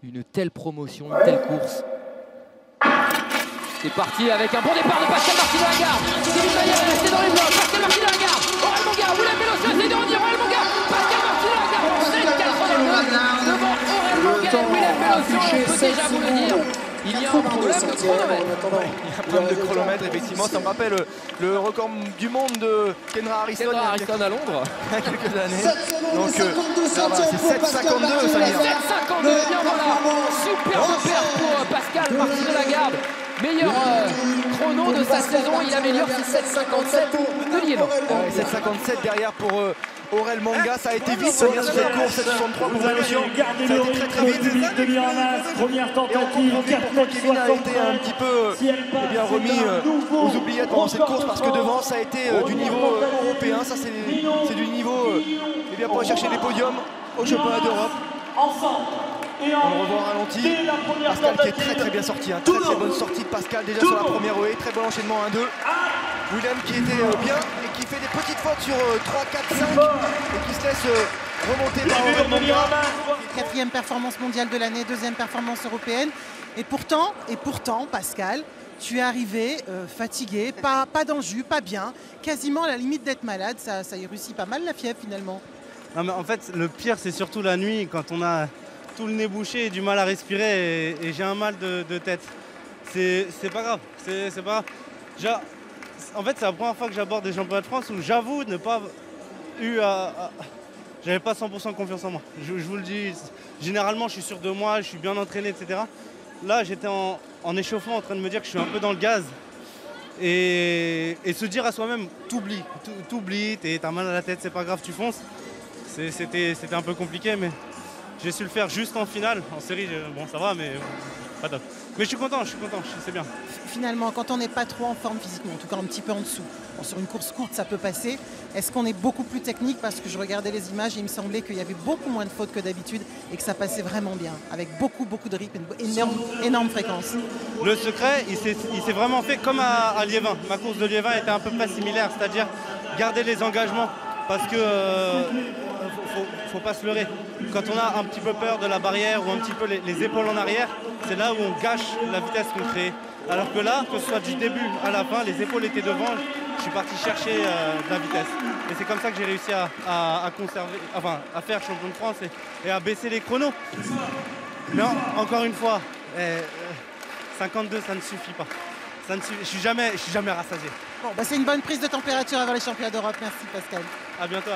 une telle promotion, une telle course. C'est parti avec un bon départ de Pascal Martin de Lagarde. Kevin Mayer est resté dans les blocs. Pascal Martin de Lagarde. Aurel Monga, William Pelosi essaie de revenir. Aurel Monga, Pascal Martin de Lagarde. 7,82 devant Aurel Monga et William Pelosi. On peut déjà vous le dire. Il y a un problème de chronomètre. Il y a un problème de chronomètre, effectivement. Ça me rappelle le record du monde de Kendra Harrison À Londres. il y a quelques années. Donc c'est 7,52, Samir. 7,52, bien voilà. Superbe perte pour Pascal Martin de Lagarde. Meilleur chrono de sa saison, il améliore ses 7,57 de lièvre. 7,57 derrière pour Aurel Monga. Ça a été vite, Samir, sur cette course. 7,63 pour Pelosi. Ça a été très très vite. Première Et on tentative, comprend pourquoi Kevin a été un petit peu remis aux oubliettes pendant cette course, parce que devant ça a été du niveau européen. Ça c'est du niveau pour aller chercher les podiums au championnat d'Europe. On le revoit au ralenti. Pascal qui est très très bien sorti, hein. Très bonne sortie de Pascal déjà sur la première OE, très bon enchaînement 1-2. William qui était bien et qui fait des petites fautes sur 3, 4, 5 et qui se laisse remonter par Aurel Monga. Quatrième performance mondiale de l'année, deuxième performance européenne. Et pourtant, Pascal, tu es arrivé fatigué, pas dans le jus, pas bien, quasiment à la limite d'être malade. Ça y réussit pas mal la fièvre finalement. Non mais en fait le pire c'est surtout la nuit quand on a tout le nez bouché et du mal à respirer et j'ai un mal de tête. C'est pas grave, c'est pas grave. En fait c'est la première fois que j'aborde des championnats de France où j'avoue ne pas eu j'avais pas 100% confiance en moi. Je vous le dis, généralement je suis sûr de moi, je suis bien entraîné, etc. Là j'étais en échauffement en train de me dire que je suis un peu dans le gaz. Et se dire à soi-même, t'oublies, t'as mal à la tête, c'est pas grave, tu fonces. C'était un peu compliqué, mais j'ai su le faire juste en finale. En série, bon, ça va, mais pas top. Mais je suis content, c'est bien. Finalement, quand on n'est pas trop en forme physiquement, en tout cas un petit peu en dessous, bon, sur une course courte, ça peut passer. Est-ce qu'on est beaucoup plus technique? Parce que je regardais les images et il me semblait qu'il y avait beaucoup moins de fautes que d'habitude et que ça passait vraiment bien, avec beaucoup de rythme, une énorme fréquence. Le secret, il s'est vraiment fait comme à Liévin. Ma course de Liévin était à peu près similaire, c'est-à-dire garder les engagements. Parce que faut pas se leurrer. Quand on a un petit peu peur de la barrière ou un petit peu les épaules en arrière, c'est là où on gâche la vitesse qu'on crée. Alors que là, que ce soit du début à la fin, les épaules étaient devant, je suis parti chercher de la vitesse. Et c'est comme ça que j'ai réussi à conserver, enfin à faire champion de France et à baisser les chronos. Mais encore une fois, 52 ça ne suffit pas. Je suis jamais rassasié. Bon, bah c'est une bonne prise de température avant les championnats d'Europe. Merci Pascal. À bientôt.